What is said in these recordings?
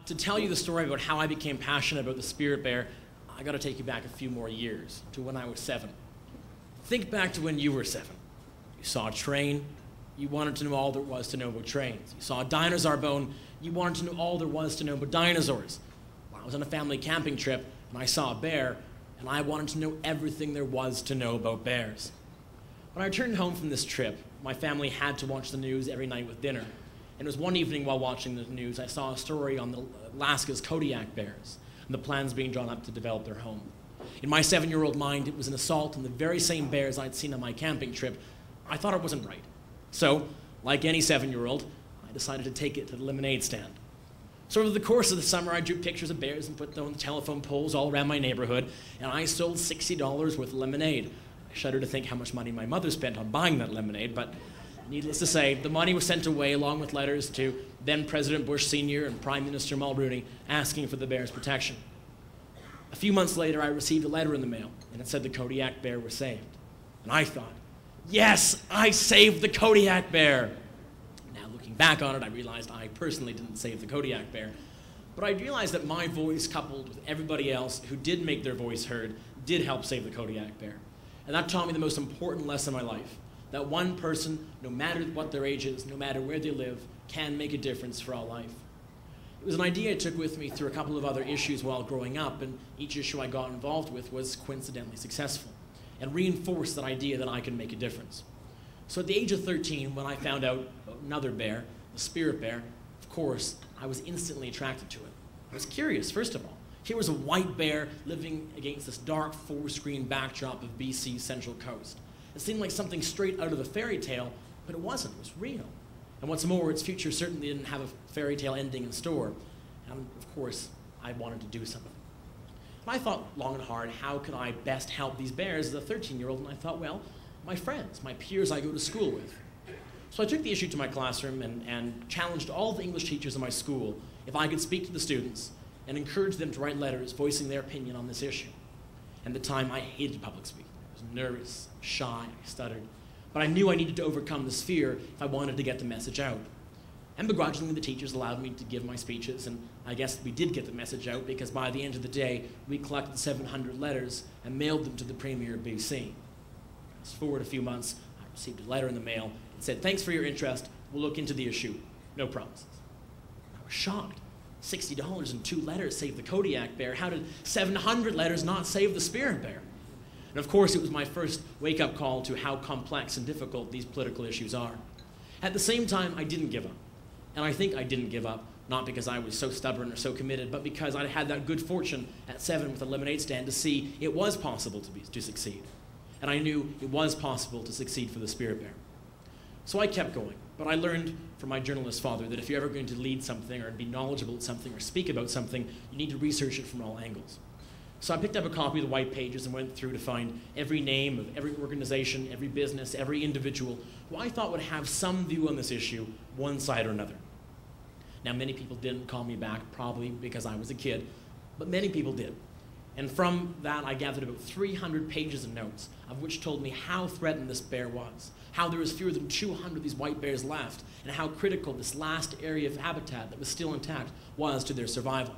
to tell you the story about how I became passionate about the spirit bear, I got to take you back a few more years, to when I was 7. Think back to when you were 7. You saw a train, you wanted to know all there was to know about trains. You saw a dinosaur bone, you wanted to know all there was to know about dinosaurs. Well, I was on a family camping trip, and I saw a bear, and I wanted to know everything there was to know about bears. When I returned home from this trip, my family had to watch the news every night with dinner. And it was one evening while watching the news, I saw a story on Alaska's Kodiak bears and the plans being drawn up to develop their home. In my 7-year-old mind, it was an assault on the very same bears I'd seen on my camping trip. I thought it wasn't right. So, like any 7-year-old, I decided to take it to the lemonade stand. So over the course of the summer, I drew pictures of bears and put them on the telephone poles all around my neighborhood, and I sold $60 worth of lemonade. I shudder to think how much money my mother spent on buying that lemonade, but needless to say, the money was sent away along with letters to then President Bush Sr. and Prime Minister Mulrooney asking for the bear's protection. A few months later, I received a letter in the mail, and it said the Kodiak bear was saved. And I thought, yes, I saved the Kodiak bear. Now, looking back on it, I realized I personally didn't save the Kodiak bear, but I realized that my voice, coupled with everybody else who did make their voice heard, did help save the Kodiak bear. And that taught me the most important lesson in my life. That one person, no matter what their age is, no matter where they live, can make a difference for all life. It was an idea I took with me through a couple of other issues while growing up, and each issue I got involved with was coincidentally successful and reinforced that idea that I could make a difference. So at the age of 13, when I found out about another bear, the spirit bear, of course, I was instantly attracted to it. I was curious, first of all. Here was a white bear living against this dark 4-screen backdrop of BC's Central Coast. It seemed like something straight out of a fairy tale, but it wasn't. It was real. And what's more, its future certainly didn't have a fairy tale ending in store. And of course, I wanted to do something. And I thought long and hard, how could I best help these bears as a 13-year-old? And I thought, well, my friends, my peers I go to school with. So I took the issue to my classroom and challenged all the English teachers in my school if I could speak to the students and encourage them to write letters voicing their opinion on this issue. And at the time, I hated public speaking. I was nervous, shy, I stuttered. But I knew I needed to overcome this fear if I wanted to get the message out. And begrudgingly, the teachers allowed me to give my speeches, and I guess we did get the message out because by the end of the day, we collected 700 letters and mailed them to the Premier of BC. Fast forward a few months, I received a letter in the mail. It said, "Thanks for your interest. We'll look into the issue. No promises." I was shocked. $60 and 2 letters saved the Kodiak bear. How did 700 letters not save the spirit bear? And of course, it was my first wake-up call to how complex and difficult these political issues are. At the same time, I didn't give up. And I think I didn't give up, not because I was so stubborn or so committed, but because I had that good fortune at 7 with a lemonade stand to see it was possible to succeed. And I knew it was possible to succeed for the spirit bear. So I kept going. But I learned from my journalist father that if you're ever going to lead something or be knowledgeable at something or speak about something, you need to research it from all angles. So I picked up a copy of the white pages and went through to find every name of every organization, every business, every individual who I thought would have some view on this issue, one side or another. Now, many people didn't call me back, probably because I was a kid, but many people did. And from that, I gathered about 300 pages of notes, of which told me how threatened this bear was, how there was fewer than 200 of these white bears left, and how critical this last area of habitat that was still intact was to their survival.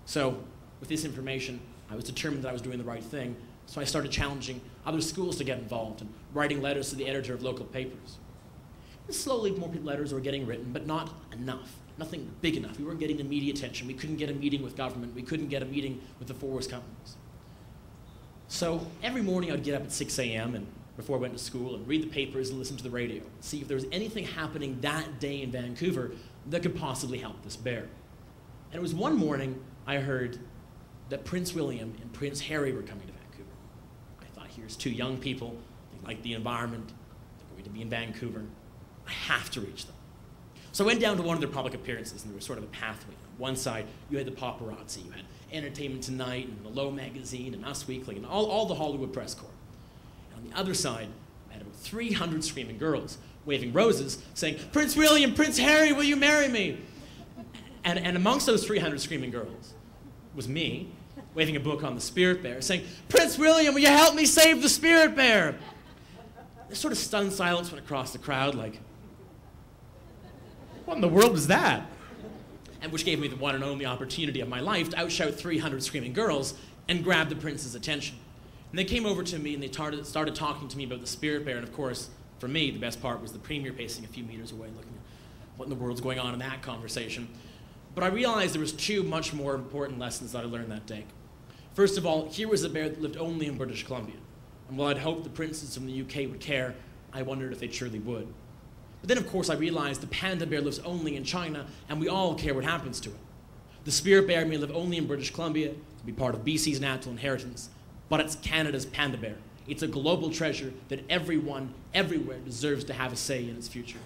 So, with this information, I was determined that I was doing the right thing, so I started challenging other schools to get involved and writing letters to the editor of local papers. And slowly, more letters were getting written, but not enough. Nothing big enough. We weren't getting the media attention. We couldn't get a meeting with government. We couldn't get a meeting with the forest companies. So every morning I'd get up at 6 a.m. and before I went to school and read the papers and listen to the radio, see if there was anything happening that day in Vancouver that could possibly help this bear. And it was one morning I heard that Prince William and Prince Harry were coming to Vancouver. I thought, here's 2 young people, they like the environment, they're going to be in Vancouver. I have to reach them. So I went down to one of their public appearances, and there was sort of a pathway. On one side, you had the paparazzi, you had Entertainment Tonight, and Hello Magazine, and Us Weekly, and all the Hollywood press corps. And on the other side, I had about 300 screaming girls waving roses, saying, "Prince William, Prince Harry, will you marry me?" And amongst those 300 screaming girls was me, waving a book on the spirit bear, saying, "Prince William, will you help me save the spirit bear?" This sort of stunned silence went across the crowd, like, what in the world was that? and which gave me the one and only opportunity of my life to outshout 300 screaming girls and grab the prince's attention. And they came over to me and they started talking to me about the spirit bear, and of course, for me, the best part was the premier pacing a few meters away looking at what in the world's going on in that conversation. But I realized there was two much more important lessons that I learned that day. First of all, here was a bear that lived only in British Columbia. And while I'd hoped the princes from the UK would care, I wondered if they truly would. But then, of course, I realized the panda bear lives only in China, and we all care what happens to it. The spirit bear may live only in British Columbia, to be part of BC's natural inheritance, but it's Canada's panda bear. It's a global treasure that everyone, everywhere, deserves to have a say in its future.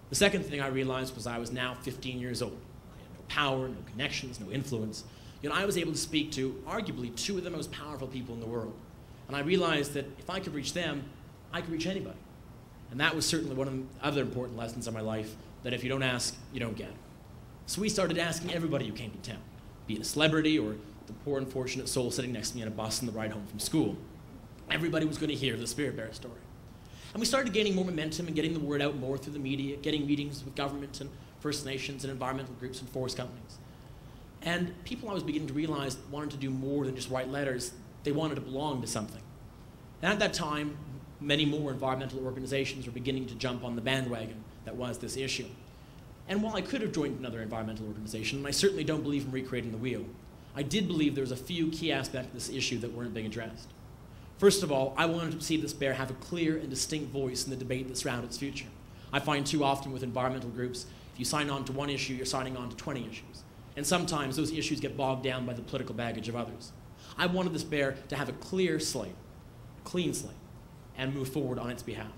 The second thing I realized was I was now 15 years old. I had no power, no connections, no influence. Yet I was able to speak to, arguably, two of the most powerful people in the world. And I realized that if I could reach them, I could reach anybody. And that was certainly one of the other important lessons of my life, that if you don't ask, you don't get. So we started asking everybody who came to town, be it a celebrity or the poor unfortunate soul sitting next to me on a bus on the ride home from school. Everybody was going to hear the spirit bear story. And we started gaining more momentum and getting the word out more through the media, getting meetings with government and First Nations and environmental groups and forest companies. And people I was beginning to realize wanted to do more than just write letters. They wanted to belong to something. And at that time, many more environmental organizations were beginning to jump on the bandwagon that was this issue. And while I could have joined another environmental organization, and I certainly don't believe in recreating the wheel, I did believe there was a few key aspects of this issue that weren't being addressed. First of all, I wanted to see this bear have a clear and distinct voice in the debate that surrounds its future. I find too often with environmental groups, if you sign on to one issue, you're signing on to 20 issues. And sometimes those issues get bogged down by the political baggage of others. I wanted this bear to have a clear slate, a clean slate, and move forward on its behalf.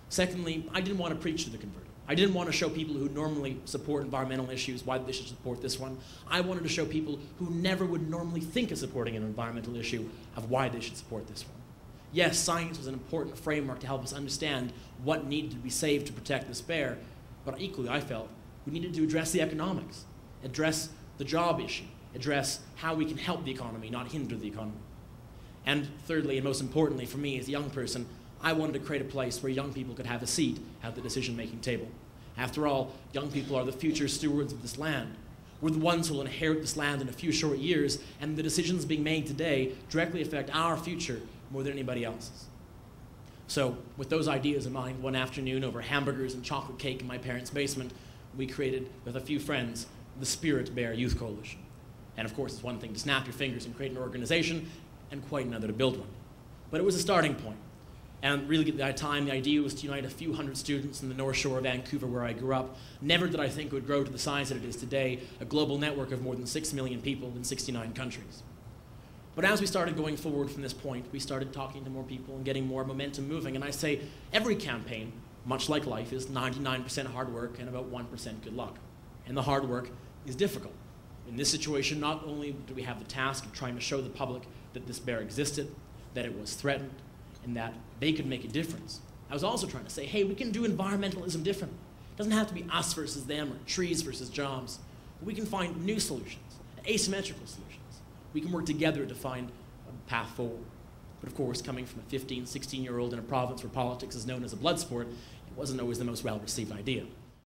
Secondly, I didn't want to preach to the converted. I didn't want to show people who normally support environmental issues why they should support this one. I wanted to show people who never would normally think of supporting an environmental issue of why they should support this one. Yes, science was an important framework to help us understand what needed to be saved to protect this bear, but equally I felt we needed to address the economics, address the job issue, address how we can help the economy, not hinder the economy. And thirdly, and most importantly for me as a young person, I wanted to create a place where young people could have a seat at the decision-making table. After all, young people are the future stewards of this land. We're the ones who will inherit this land in a few short years, and the decisions being made today directly affect our future more than anybody else's. So, with those ideas in mind, one afternoon over hamburgers and chocolate cake in my parents' basement, we created, with a few friends, the Spirit Bear Youth Coalition. And of course, it's one thing to snap your fingers and create an organization, and quite another to build one. But it was a starting point. And really at that time, the idea was to unite a few hundred students in the North Shore of Vancouver where I grew up. Never did I think it would grow to the size that it is today, a global network of more than 6 million people in 69 countries. But as we started going forward from this point, we started talking to more people and getting more momentum moving. And I say every campaign, much like life, is 99% hard work and about 1% good luck. And the hard work is difficult. In this situation, not only do we have the task of trying to show the public that this bear existed, that it was threatened, and that they could make a difference. I was also trying to say, hey, we can do environmentalism differently. It doesn't have to be us versus them or trees versus jobs. But we can find new solutions, asymmetrical solutions. We can work together to find a path forward. But of course, coming from a 15, 16-year-old in a province where politics is known as a blood sport, it wasn't always the most well-received idea.